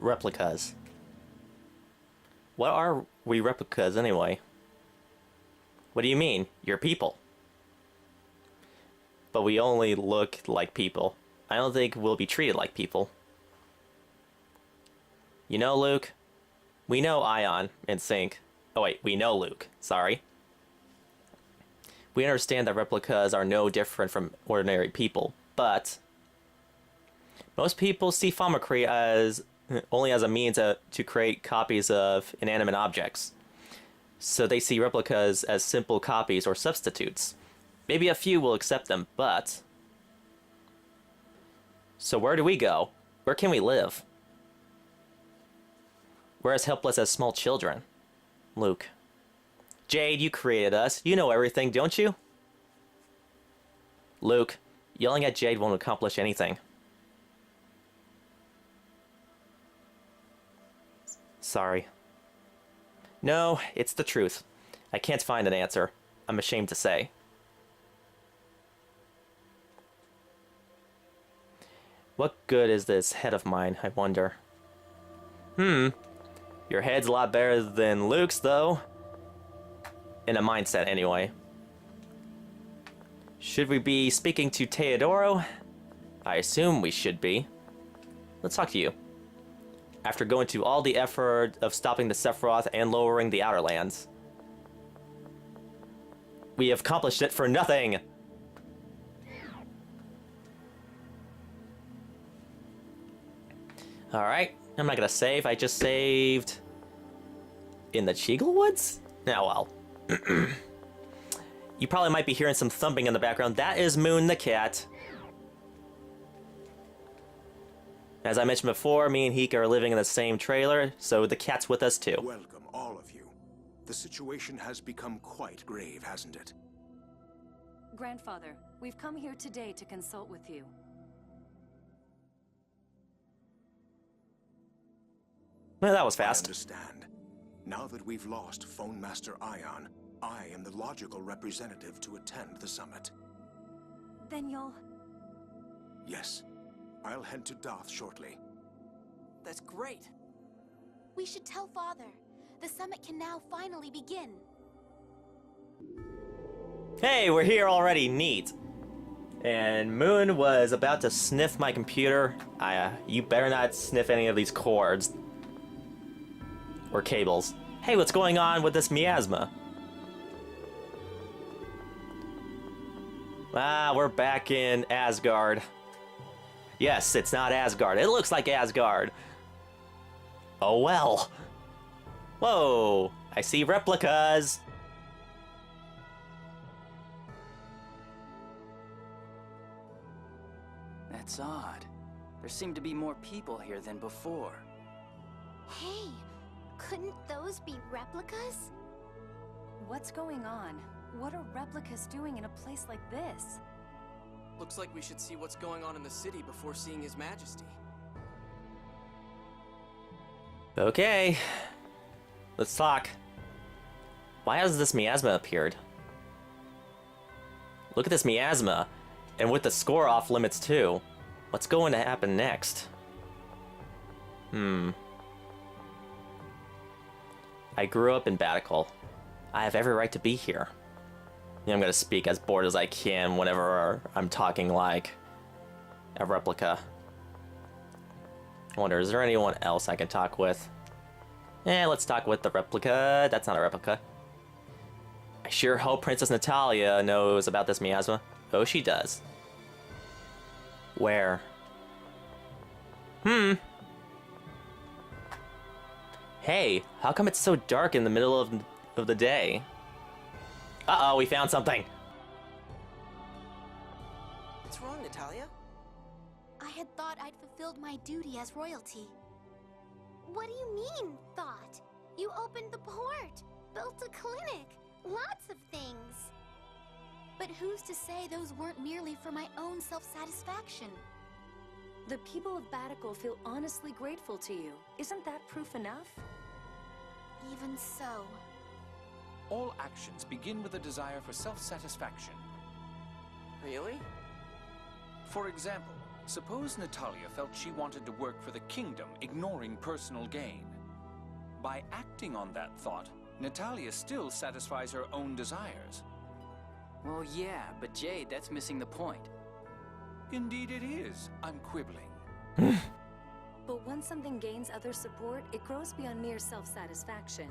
replicas. What are we replicas anyway? What do you mean? You're people. But we only look like people. I don't think we'll be treated like people. You know, Luke? We know Ion and Sync. Oh wait, we know Luke. Sorry. We understand that replicas are no different from ordinary people, but most people see Famicry as only as a means to create copies of inanimate objects. So they see replicas as simple copies or substitutes. Maybe a few will accept them, but... So where do we go? Where can we live? We're as helpless as small children. Luke. Jade, you created us. You know everything, don't you? Luke, yelling at Jade won't accomplish anything. Sorry. No, it's the truth. I can't find an answer. I'm ashamed to say. What good is this head of mine, I wonder? Your head's a lot better than Luke's, though. In a mindset, anyway. Should we be speaking to Teodoro? I assume we should be. Let's talk to you. After going to all the effort of stopping the Sephiroth and lowering the Outer Lands, we have accomplished it for nothing! Alright, I'm not gonna save, I just saved... in the Cheagle Woods? Oh well. You probably might be hearing some thumping in the background. That is Moon the cat. As I mentioned before, me and Hika are living in the same trailer, so the cat's with us too. Welcome, all of you. The situation has become quite grave, hasn't it? Grandfather, we've come here today to consult with you. Well, that was fast. I understand. Now that we've lost Phone Master Ion, I am the logical representative to attend the summit. Then you'll... Yes. I'll head to Doth shortly. That's great. We should tell Father. The summit can now finally begin. Hey, we're here already. Neat. And Moon was about to sniff my computer. You better not sniff any of these cords. Or cables. Hey, what's going on with this miasma? Ah, we're back in Asgard. Yes, it's not Asgard. It looks like Asgard. Oh well. Whoa, I see replicas. That's odd. There seem to be more people here than before. Hey, couldn't those be replicas? What's going on? What are replicas doing in a place like this? Looks like we should see what's going on in the city before seeing His Majesty. Okay. Let's talk. Why has this miasma appeared? Look at this miasma. And with the score off limits too. What's going to happen next? I grew up in Batical. I have every right to be here. I'm gonna speak as bored as I can whenever I'm talking like a replica. I wonder, is there anyone else I can talk with? Let's talk with the replica. That's not a replica. I sure hope Princess Natalia knows about this miasma. Oh, she does. Where? Hey, how come it's so dark in the middle of the day? Uh-oh, we found something. What's wrong, Natalia? I had thought I'd fulfilled my duty as royalty. What do you mean, thought? You opened the port, built a clinic, lots of things. But who's to say those weren't merely for my own self-satisfaction? The people of Batical feel honestly grateful to you. Isn't that proof enough? Even so. All actions begin with a desire for self-satisfaction. Really? For example, Suppose Natalia felt she wanted to work for the kingdom, ignoring personal gain. By acting on that thought, Natalia still satisfies her own desires. Well, yeah, but Jade, that's missing the point. Indeed it is. I'm quibbling. But once something gains other support, it grows beyond mere self-satisfaction.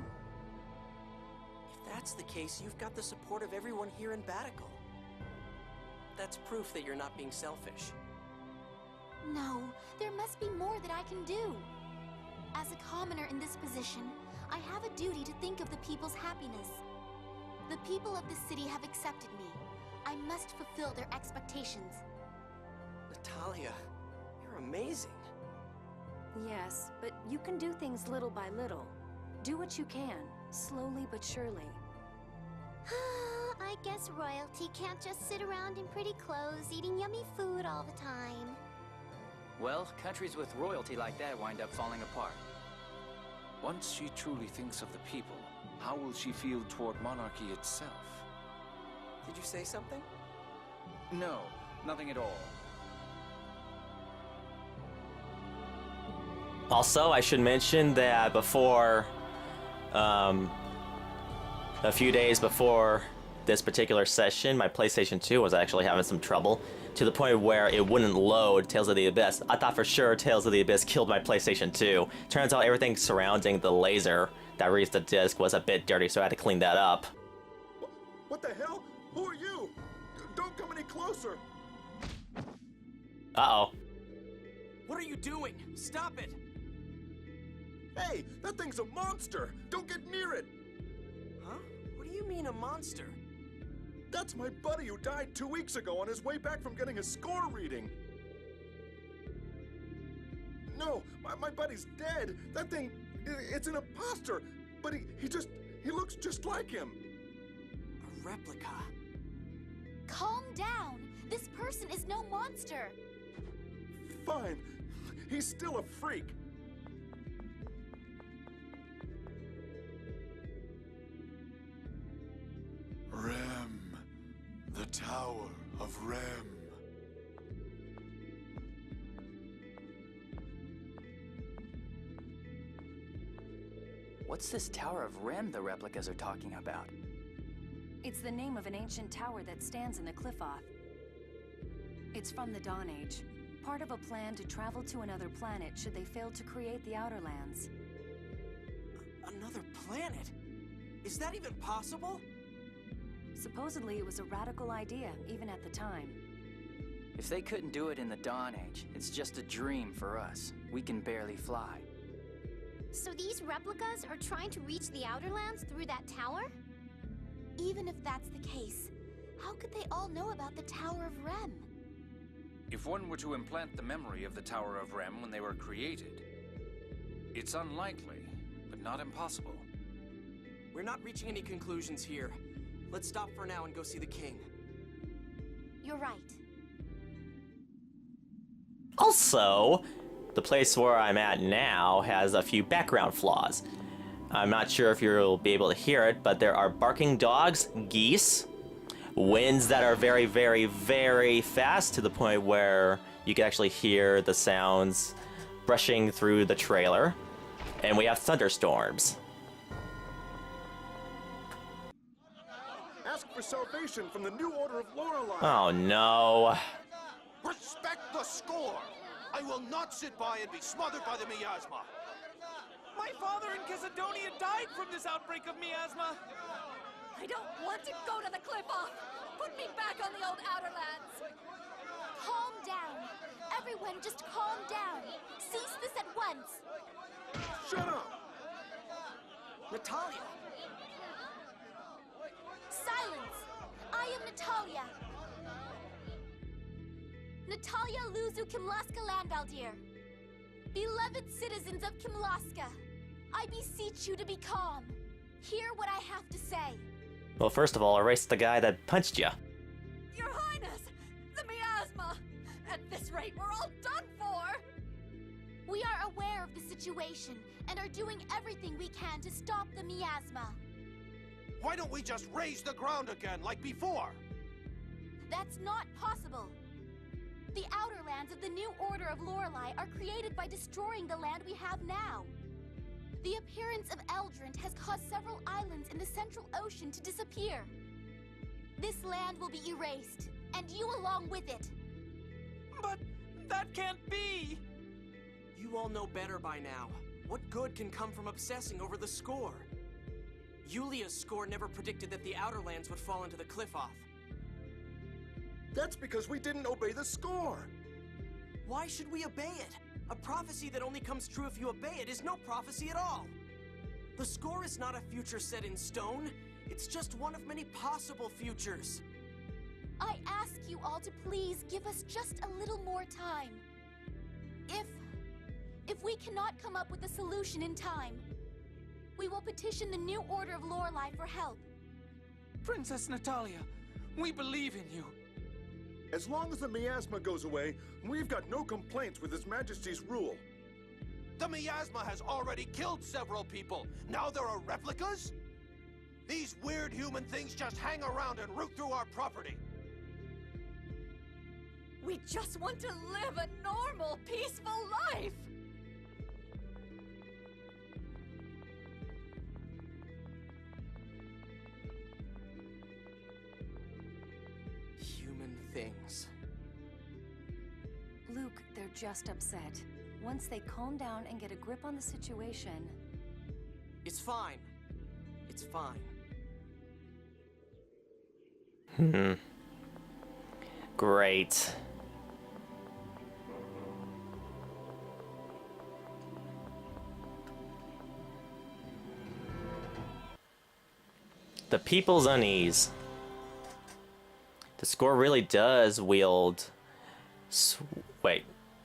If that's the case, you've got the support of everyone here in Batical. That's proof that you're not being selfish. No, there must be more that I can do. As a commoner in this position, I have a duty to think of the people's happiness. The people of the city have accepted me. I must fulfill their expectations. Natalia, you're amazing. Yes, but you can do things little by little. Do what you can, slowly but surely. I guess royalty can't just sit around in pretty clothes eating yummy food all the time. Well, countries with royalty like that wind up falling apart. Once she truly thinks of the people, how will she feel toward monarchy itself? Did you say something? No, nothing at all. Also, I should mention that before, a few days before this particular session, my PlayStation 2 was actually having some trouble, to the point where it wouldn't load Tales of the Abyss. I thought for sure Tales of the Abyss killed my PlayStation 2. Turns out everything surrounding the laser that reads the disc was a bit dirty, so I had to clean that up. What the hell? Who are you? Don't come any closer! Uh-oh. What are you doing? Stop it! Hey, that thing's a monster! Don't get near it! Huh? What do you mean a monster? That's my buddy who died 2 weeks ago on his way back from getting a score reading. No, my buddy's dead. That thing, it's an imposter. But he looks just like him. A replica. Calm down. This person is no monster. Fine. He's still a freak. Rem. The Tower of Rem. What's this Tower of Rem the replicas are talking about? It's the name of an ancient tower that stands in the cliff off. It's from the Dawn Age, part of a plan to travel to another planet should they fail to create the Outer Lands. Another planet? Is that even possible? Supposedly it was a radical idea, even at the time. If they couldn't do it in the Dawn Age, it's just a dream for us. We can barely fly. So these replicas are trying to reach the Outer Lands through that tower? Even if that's the case, how could they all know about the Tower of Rem? If one were to implant the memory of the Tower of Rem when they were created, it's unlikely, but not impossible. We're not reaching any conclusions here. Let's stop for now and go see the king. You're right. Also, the place where I'm at now has a few background flaws. I'm not sure if you'll be able to hear it, but there are barking dogs, geese, winds that are very, very, very fast to the point where you can actually hear the sounds brushing through the trailer, and we have thunderstorms. Ask for salvation from the New Order of Lorelei. Oh no. Respect the score! I will not sit by and be smothered by the miasma! My father in Cassidonia died from this outbreak of miasma! I don't want to go to the cliff off! Put me back on the old Outer Lands! Calm down. Everyone just calm down. Cease this at once. Shut up! Natalia! Silence! I am Natalia. Natalia Luzu Kimlaska Landvaldir. Beloved citizens of Kimlaska, I beseech you to be calm. Hear what I have to say. Well, first of all, erase the guy that punched you. Your Highness! The miasma! At this rate, we're all done for! We are aware of the situation and are doing everything we can to stop the miasma. Why don't we just raise the ground again like before? That's not possible. The outer lands of the new Order of Lorelei are created by destroying the land we have now. The appearance of Eldrant has caused several islands in the Central Ocean to disappear. This land will be erased, and you along with it. But that can't be! You all know better by now. What good can come from obsessing over the score? Yulia's score never predicted that the outer lands would fall into the Cliff-Off. That's because we didn't obey the score. Why should we obey it? A prophecy that only comes true if you obey it is no prophecy at all. The score is not a future set in stone. It's just one of many possible futures. I ask you all to please give us just a little more time. If we cannot come up with a solution in time, we will petition the new Order of Lorelei for help. Princess Natalia, we believe in you. As long as the miasma goes away, we've got no complaints with His Majesty's rule. The miasma has already killed several people. Now there are replicas? These weird human things just hang around and root through our property. We just want to live a normal, peaceful life! Human things. Luke, they're just upset. Once they calm down and get a grip on the situation... It's fine. It's fine. Great. The People's Unease. The score really does wield...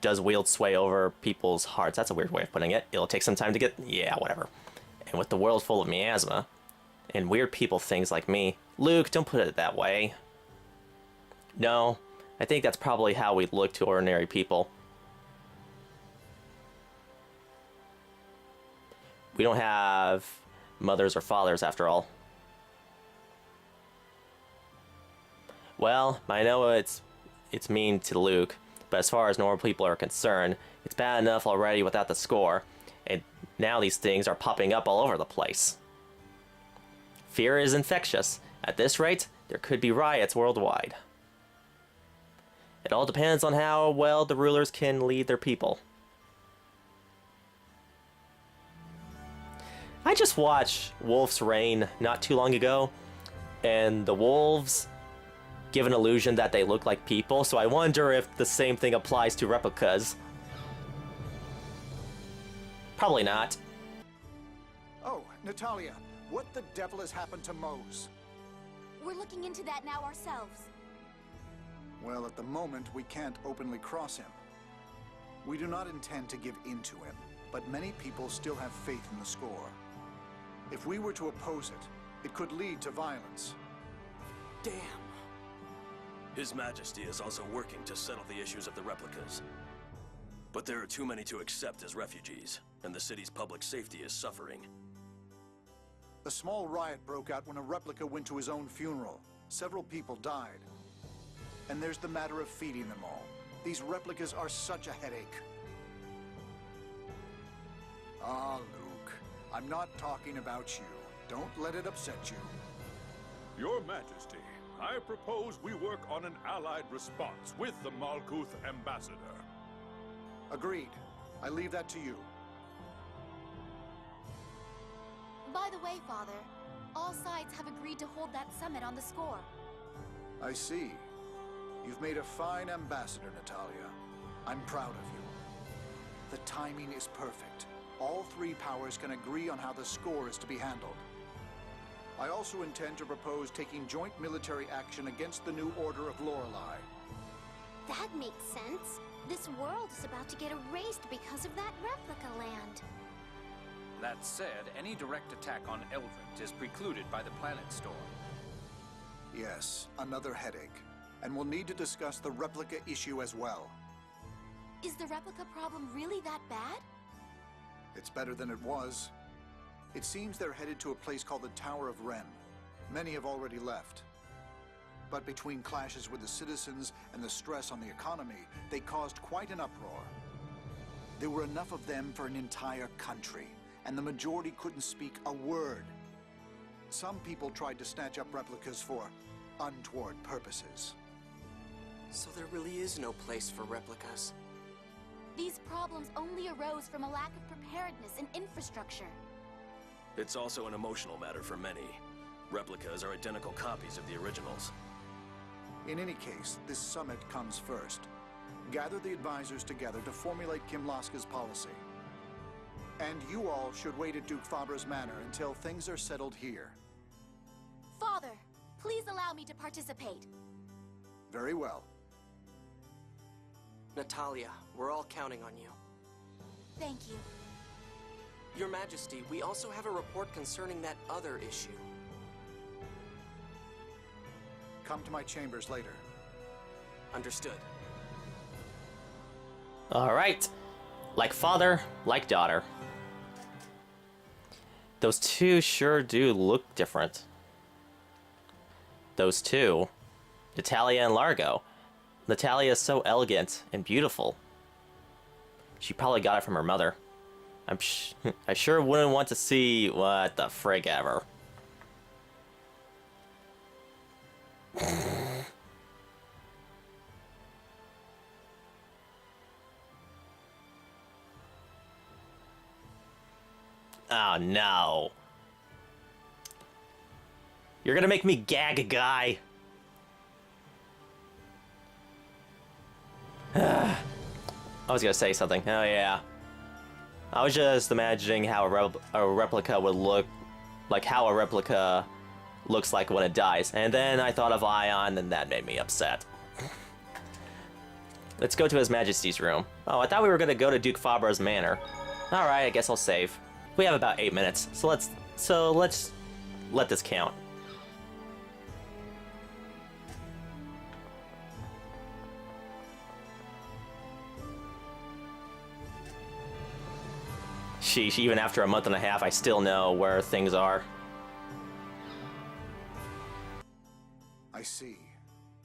does wield sway over people's hearts. That's a weird way of putting it. It'll take some time to get... Yeah, whatever. And with the world full of miasma, and weird people things like me... Luke, don't put it that way. No, I think that's probably how we look to ordinary people. We don't have mothers or fathers, after all. Well, I know it's mean to Luke, but as far as normal people are concerned, it's bad enough already without the score, and now these things are popping up all over the place. Fear is infectious. At this rate, there could be riots worldwide. It all depends on how well the rulers can lead their people. I just watched Wolf's Reign not too long ago, and the wolves give an illusion that they look like people, so I wonder if the same thing applies to replicas. Probably not. Oh, Natalia, what the devil has happened to Mose? We're looking into that now ourselves. Well, at the moment, we can't openly cross him. We do not intend to give in to him, but many people still have faith in the score. If we were to oppose it, it could lead to violence. Damn. His Majesty is also working to settle the issues of the replicas. But there are too many to accept as refugees, and the city's public safety is suffering. A small riot broke out when a replica went to his own funeral. Several people died. And there's the matter of feeding them all. These replicas are such a headache. Ah, Luke, I'm not talking about you. Don't let it upset you. Your Majesty, I propose we work on an allied response with the Malkuth ambassador. Agreed. I leave that to you. By the way, Father, all sides have agreed to hold that summit on the score. I see. You've made a fine ambassador, Natalia. I'm proud of you. The timing is perfect. All three powers can agree on how the score is to be handled. I also intend to propose taking joint military action against the new Order of Lorelei. That makes sense. This world is about to get erased because of that replica land. That said, any direct attack on Eldrant is precluded by the planet storm. Yes, another headache. And we'll need to discuss the replica issue as well. Is the replica problem really that bad? It's better than it was. It seems they're headed to a place called the Tower of Ren. Many have already left. But between clashes with the citizens and the stress on the economy, they caused quite an uproar. There were enough of them for an entire country, and the majority couldn't speak a word. Some people tried to snatch up replicas for untoward purposes. So there really is no place for replicas. These problems only arose from a lack of preparedness and infrastructure. It's also an emotional matter for many. Replicas are identical copies of the originals. In any case, this summit comes first. Gather the advisors together to formulate Kimlaska's policy. And you all should wait at Duke Fabra's manor until things are settled here. Father, please allow me to participate. Very well. Natalia, we're all counting on you. Thank you. Your Majesty, we also have a report concerning that other issue. Come to my chambers later. Understood. Alright. Like father, like daughter. Those two sure do look different. Those two. Natalia and Largo. Natalia is so elegant and beautiful. She probably got it from her mother. I sure wouldn't want to see what the frig ever. Oh no. You're gonna make me gag a guy. I was gonna say something. Oh yeah. I was just imagining how a replica would look, like how a replica looks like when it dies. And then I thought of Ion, and that made me upset. Let's go to His Majesty's room. Oh, I thought we were gonna go to Duke Fabra's manor. Alright, I guess I'll save. We have about 8 minutes, so let's let this count. Sheesh, even after a month and a half, I still know where things are. I see.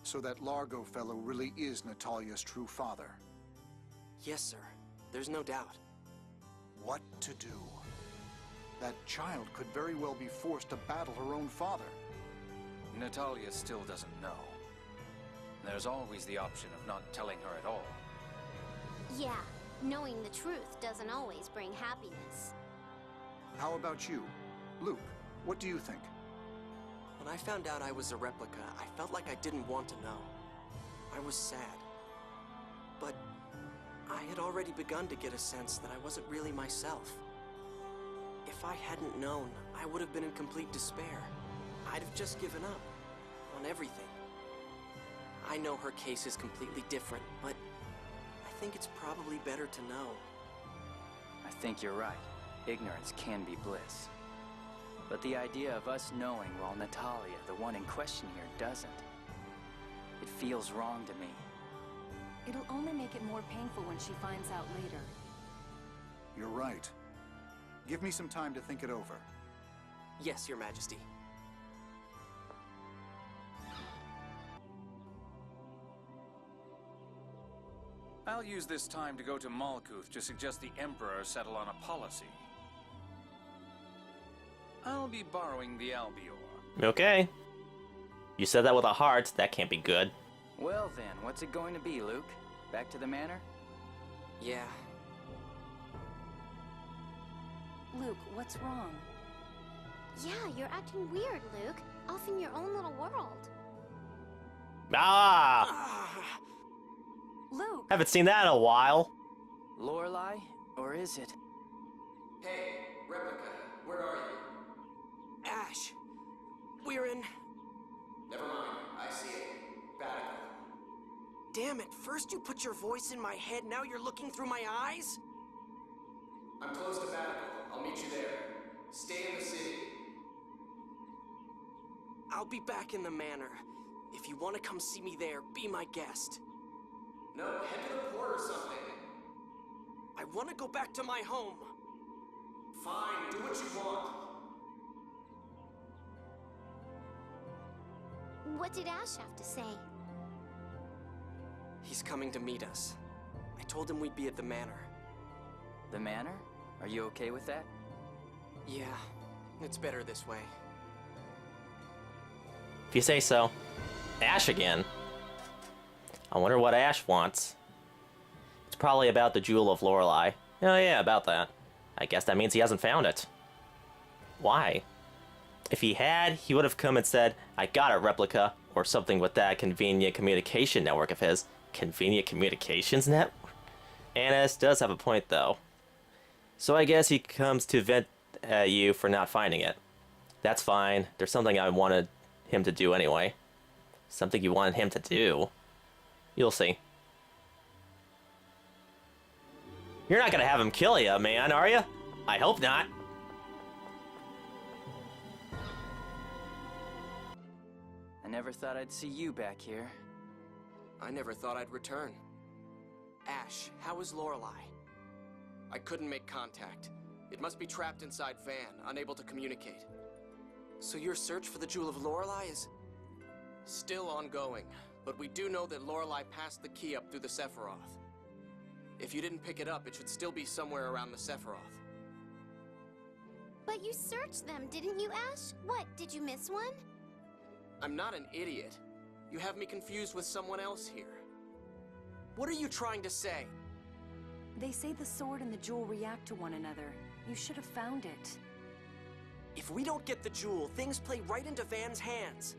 So that Largo fellow really is Natalia's true father. Yes, sir. There's no doubt. What to do? That child could very well be forced to battle her own father. Natalia still doesn't know. There's always the option of not telling her at all. Yeah, knowing the truth doesn't always bring happiness. How about you? Luke, what do you think? When I found out I was a replica, I felt like I didn't want to know. I was sad. But I had already begun to get a sense that I wasn't really myself. If I hadn't known, I would have been in complete despair. I'd have just given up on everything. I know her case is completely different, but I think it's probably better to know. I think you're right. Ignorance can be bliss. But the idea of us knowing while Natalia, the one in question here, doesn't. It feels wrong to me. It'll only make it more painful when she finds out later. You're right. Give me some time to think it over. Yes, Your Majesty. I'll use this time to go to Malkuth to suggest the Emperor settle on a policy. I'll be borrowing the Albior. Okay. You said that with a heart. That can't be good. Well then, what's it going to be, Luke? Back to the manor? Yeah. Luke, what's wrong? Yeah, you're acting weird, Luke. Off in your own little world. Ah! Luke! Haven't seen that in a while. Lorelei? Or is it? Hey, Replica, where are you? Ash, we're in... Never mind, I see it. Vatican. Damn it, first you put your voice in my head, now you're looking through my eyes? I'm close to Vatican. I'll meet you there. Stay in the city. I'll be back in the manor. If you want to come see me there, be my guest. No, head to the port or something. I want to go back to my home. Fine, do what you want. What did Ash have to say? He's coming to meet us. I told him we'd be at the manor. The manor? Are you okay with that? Yeah, it's better this way. If you say so. Ash again. I wonder what Ash wants. It's probably about the Jewel of Lorelei. Oh yeah, about that. I guess that means he hasn't found it. Why? If he had, he would have come and said, I got a replica, or something with that convenient communication network of his. Convenient communications network? Annis does have a point, though. So I guess he comes to vent at you for not finding it. That's fine. There's something I wanted him to do anyway. Something you wanted him to do? You'll see. You're not gonna have him kill you, man, are you? I hope not. I never thought I'd see you back here. I never thought I'd return. Ash, how is Lorelei? I couldn't make contact. It must be trapped inside Van, unable to communicate. So your search for the Jewel of Lorelei is still ongoing, but we do know that Lorelei passed the key up through the Sephiroth. If you didn't pick it up, it should still be somewhere around the Sephiroth. But you searched them, didn't you, Ash? What, did you miss one? I'm not an idiot. You have me confused with someone else here. What are you trying to say? They say the sword and the jewel react to one another. You should have found it. If we don't get the jewel, things play right into Van's hands.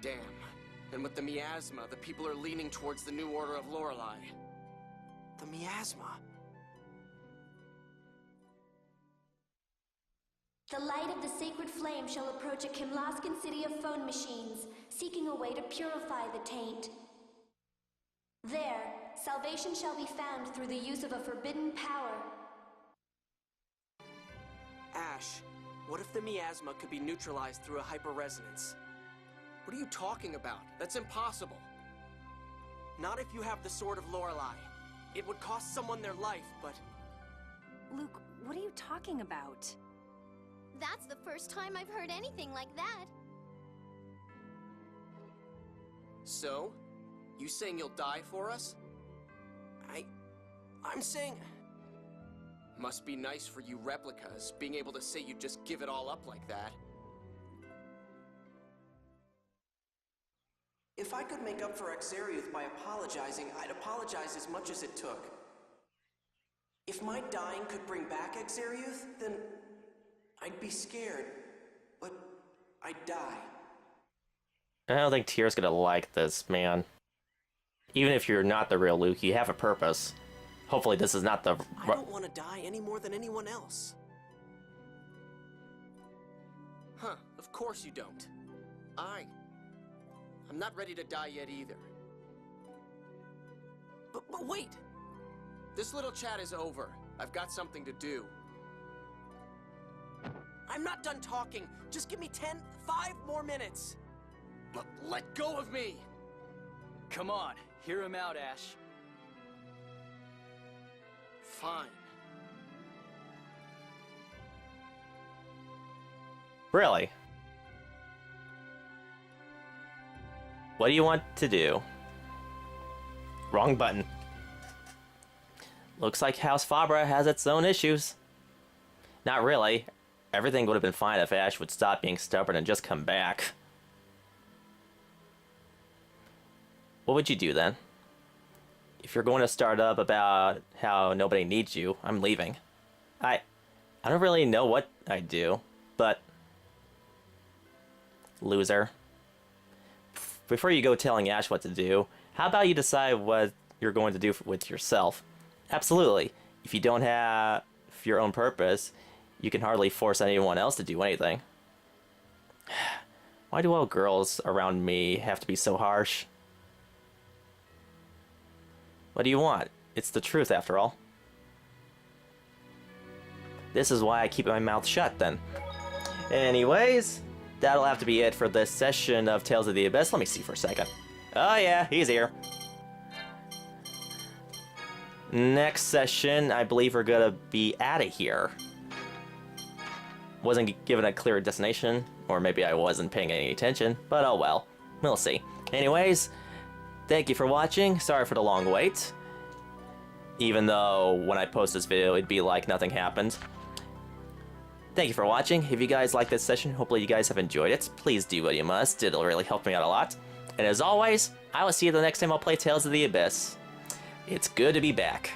Damn. And with the miasma, the people are leaning towards the new order of Lorelei. The miasma? The light of the sacred flame shall approach a Kimlaskan city of phone machines, seeking a way to purify the taint. There, salvation shall be found through the use of a forbidden power. Ash, what if the miasma could be neutralized through a hyperresonance? What are you talking about? That's impossible. Not if you have the Sword of Lorelei. It would cost someone their life, but... Luke, what are you talking about? That's the first time I've heard anything like that. So? You saying you'll die for us? I'm saying... Must be nice for you replicas, being able to say you'd just give it all up like that. If I could make up for Xean by apologizing, I'd apologize as much as it took. If my dying could bring back Xean, then I'd be scared, but I'd die. I don't think Tyr's gonna like this, man. Even if you're not the real Luke, you have a purpose. Hopefully this is not the... I don't want to die any more than anyone else. Huh, of course you don't. I'm not ready to die yet either. But wait! This little chat is over. I've got something to do. I'm not done talking. Just give me 5 more minutes. Let go of me! Come on, hear him out, Ash. Fine. Really? What do you want to do? Wrong button. Looks like House Fabra has its own issues. Not really. Everything would have been fine if Ash would stop being stubborn and just come back. What would you do then? If you're going to start up about how nobody needs you, I'm leaving. I don't really know what I'd do, but... Loser. Before you go telling Ash what to do, how about you decide what you're going to do with yourself? Absolutely. If you don't have your own purpose, you can hardly force anyone else to do anything. Why do all girls around me have to be so harsh? What do you want? It's the truth, after all. This is why I keep my mouth shut, then. Anyways, that'll have to be it for this session of Tales of the Abyss. Let me see for a second. Oh yeah, he's here. Next session, I believe we're gonna be out of here. Wasn't given a clear destination, or maybe I wasn't paying any attention, but oh well. We'll see. Anyways, thank you for watching. Sorry for the long wait. Even though when I post this video, it'd be like nothing happened. Thank you for watching. If you guys like this session, hopefully you guys have enjoyed it. Please do what you must. It'll really help me out a lot. And as always, I will see you the next time I'll play Tales of the Abyss. It's good to be back.